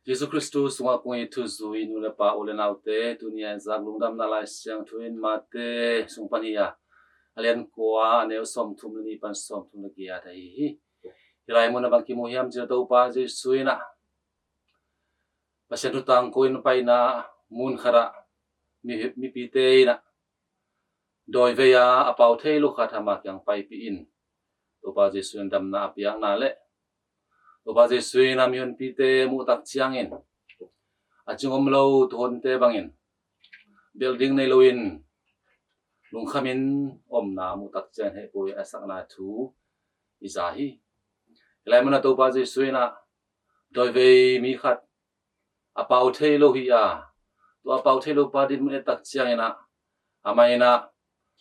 Yesu Kristus sunga kung itu zui nula pa ulen autte dunia zak lungdam na lai siang tuin mate sung pania alian kwa aneo som tum ni pan som tum lagi ada hi hilai mo na bang kimuhiam jina tau pa Yesu na pasien tutang kuin pai na mun khara mi pite na doi veya apau thei lu khathamak yang pai pi in tau pa Yesu dam na apiang na le tau pa Yesu na miun pite mu tak chiangin aching omlo thon te bangin building nei loin lung khamin om na mu tak chen he pui asak na thu izahi lai mana to pa je suina doi ve mi khat apau thei lo hi a to apau thei lo pa din mu tak chiang ina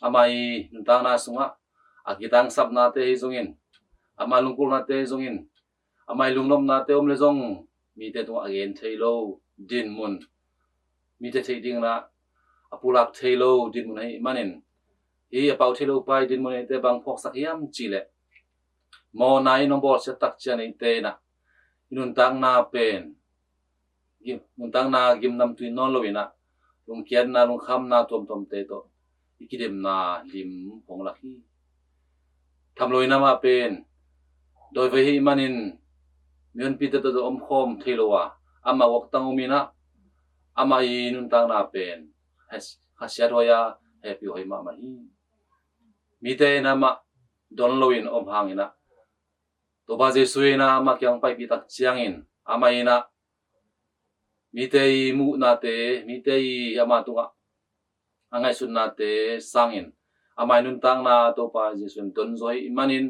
amai ntang na sunga akitang sap na te hi zungin ama lungkul na te zungin amai lungnom na te om le zong mi te tu again thei lo din mun mi te thei ding na apulak thei lo din mun hai manin hi apau thei lo pai din mun te bang phok sak yam chile mo nai no bol se tak chen te na inun tang na pen mun tang na gim nam tu non lo ina lung kian na lung kham na tom tom te to ikidem na lim pong la hi tham loi na ma pen doi ve hi manin mion pi te to om khom thei lo wa ama wak tang umina ama I nun tang na pen hasia roya happy hoi ma ma hi mi te na ma don loin om hangina to ba je suina ma kyang pai pi tak chiangin ama ina mi te mu na te mi te ama tunga angai sun na te sangin ama nun tang na to pa je sun don zoi manin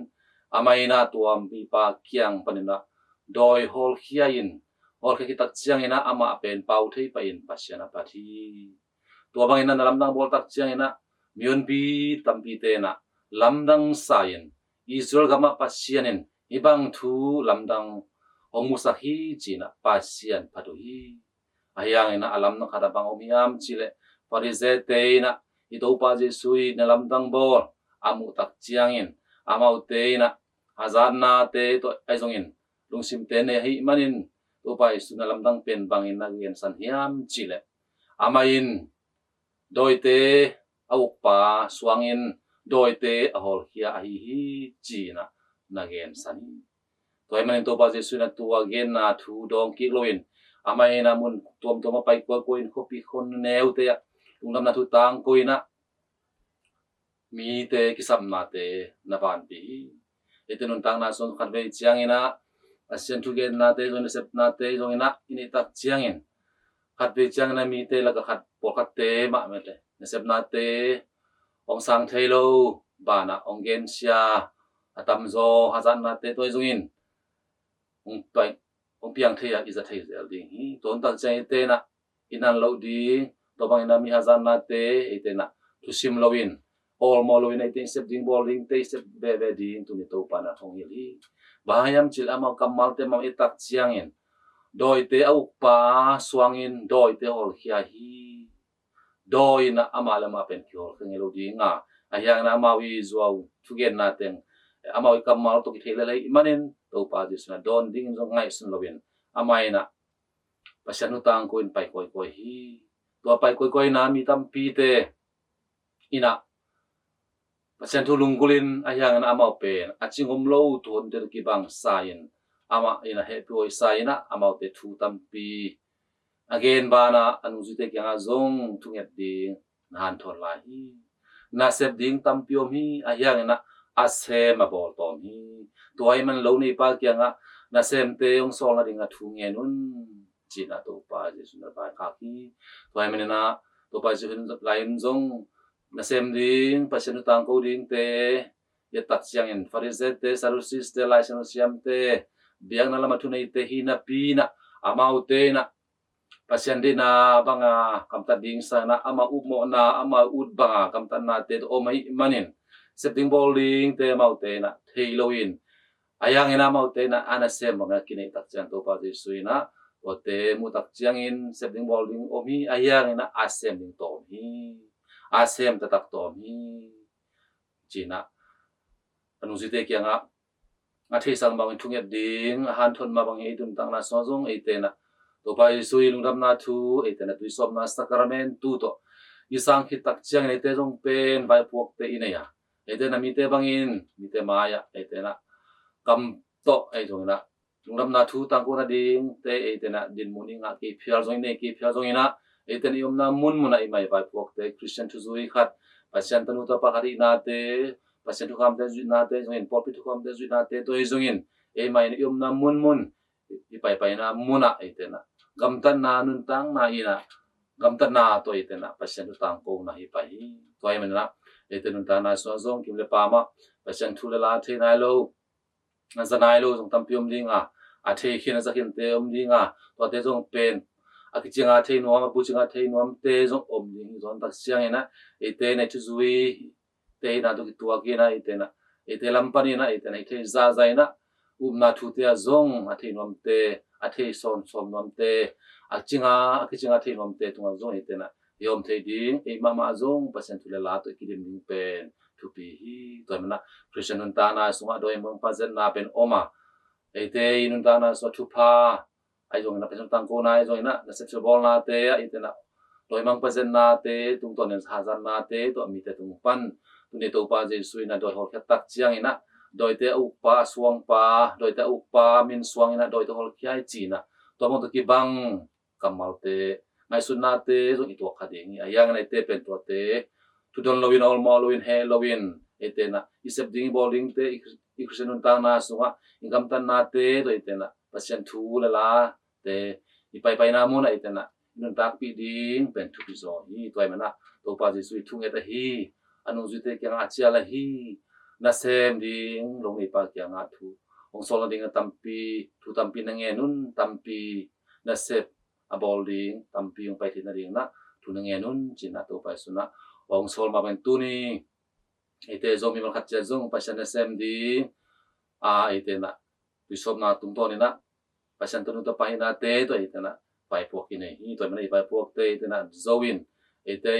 ama ina tuam pi pa kyang panina doi hol khiain hol khi tak chiangina ama pen pau thei pa in pasiana pa thi to bang ina lam dang bol tak chiangina mion pi tampi te na lamdang sain Israel gama pasianin ibang thu lamdang omusa hi china pasian padu hi ayang ina alam na kada bang omiam chile parize te na ito pa Jesui na lamdang bol amu tak chiangin amau te na hazan na te to aizongin lungsim te ne hi manin to pa Jesu na lamdang pen bangin na gen san hiam chile amain doi te awuk pa suangin doi te ahol hia hi china na gen san toy manin to pa Jesu na tu again na thu dong ki loin amai na mun tom tom pai ko koin kopi khon neu te unglam na thu tang koina mi te kisam na te na ban pi ete nun tang na son khat ve chiang ina asian thu gen na te zon sep na te zong ina ini tak chiang in khat ve chiang na mi te la ka khat po khat te ma me te na sep na te ong sang thei lo ba na ong gen sia atam zo hazan na te toy zong in ong piang thei is a thei zel ding hi ton tak chai te na inan lo di to bang ina mi hazan na te ite na tu sim lo in all mo lo in ite sep ding bowling te sep be ding tu ni to pa na thong hi bahayam chil ama kamal te mam itak chiang in doi te au pa suangin doi te hol khia hi doi na ama lama pen ki hol kheng lo ding nga ayang na ma wi zuaw tu gen na teng ama wi kamal to ki thele lai manin to pa dis na don ding zo ngai sun lovin amai na pasian utang ko in pai koi hi to pai koi na mi tam pi te ina pasian thu lungkulin ayang na ama pen aching om lo thon te ki bang sain ama ina he poi saina ama te thu tam pi again bana anu jute kyang zong thunget ding han thon la hi na sep ding tam piom hi ayang na asem a bol tom hi toy man lo ni pa kyanga na sem te ong sol na dinga thu nge nun china to pa Jesu na ba kha ki toy man na to pa Jesu lain zong na sem ding pasien tang ko ding te ya tak siang in farise te sadusis te lai siam te biang na lama thu nei te hi na pi na amau te na pasien din na banga kamta ding sana ama umo na ama ud banga kamta na te o mai manin setting bowling te mau te na theiloin ayang ina mau te na anasem mga kini tak chiang to pa Jesu ina o te mu tak chiang in setting bowling omi ayang ina asem ding to hi asem ta tak to hi china anu site kyanga a thei sang bang thunget ding han thon ma bang e dum tang na so jong e te na to pa isui lungdam na thu etena tu som na sakramentu to isang khitak chiang ete jong pen vai puak te inaya etena mi te bangin mi te maya etena kam to ai jong na lungdam na thu tang ko na ding te etena din muni nga ki phial jong ne ki phial jong ina eten yom na mun muna imai vai puak te Christian thu zui khat pasien tanu to pa khari na te pasien thu kam te zui na te jong in popi thu kam te zui na te to jong in e mai yom na mun ipai pai na muna etena gamtan na nun tang na ina gamtan na to etena pasien thu tang ko na hi pai to ai mana eten nun ta na so zong kim le pa ma pasien thu le la the nai lo na zanai lo jong tam piom ding a the khin za khin te ding to te jong pen a ki chinga the no ma pu chinga the no te jong ding zon tak siang ina ete na chu zui te na to ki tua ki na etena ete lampani na etena ite za ina na thu te zong a the nom te a the som nom te a ki chinga the nom te tunga zong etena yom the ding e mama zong pasen tu le la to ki dim ding pen thu pi hi to mana Christian nun ta na sunga doi mong pa zen na pen oma ete nun ta na so thu pa ai jong na pesan tang ko na ai jong na sexual ball na te etena doi mang pa zen na te tung ton ha zan na te to mi te tung pan tu ne to pa je sui na doi hol khat tak chiang ina doi te upa suang pa doi te upa min suang ina doi te hol khiai chi na to mo to ki bang kamal te ngai sun na te zo i to khading ayang na te pen to te tu don lowin all mo lowin he lowin etena isep ding bowling te i Christian tang na sunga ingam tan na te to etena pasien thu la la te i pai na mo na etena nun tak pi ding pen thu pi zo hi toy mana to pa ji sui thung eta hi anu ju te kyang a chia la hi na sem ding long i pa kyang a thu ong sol ding tampi thu tampi na nge nun tampi na sep a bol ding tampi ong pai thi na ding na thu na nge nun chin na to pa su na ong sol ma ben tu ni ete zo mi mal khat cha zong pa san na sem ding a ete na pi som na tum to ni na pa san tu to pa na te to ete na pai pok ki nei hi to mana pai pok te ete na zoin ete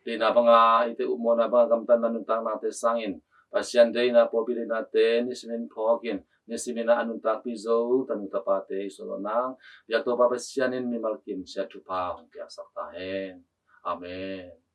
te na banga ete mo na banga gam tan na nun tang na te sangin pasian dei na popi na te ni simen phokin ni simena anun tak pi zo tanu ta pa te so nang ya to pa pasianin mi malkim sia thu pa hong kya sakta hen amen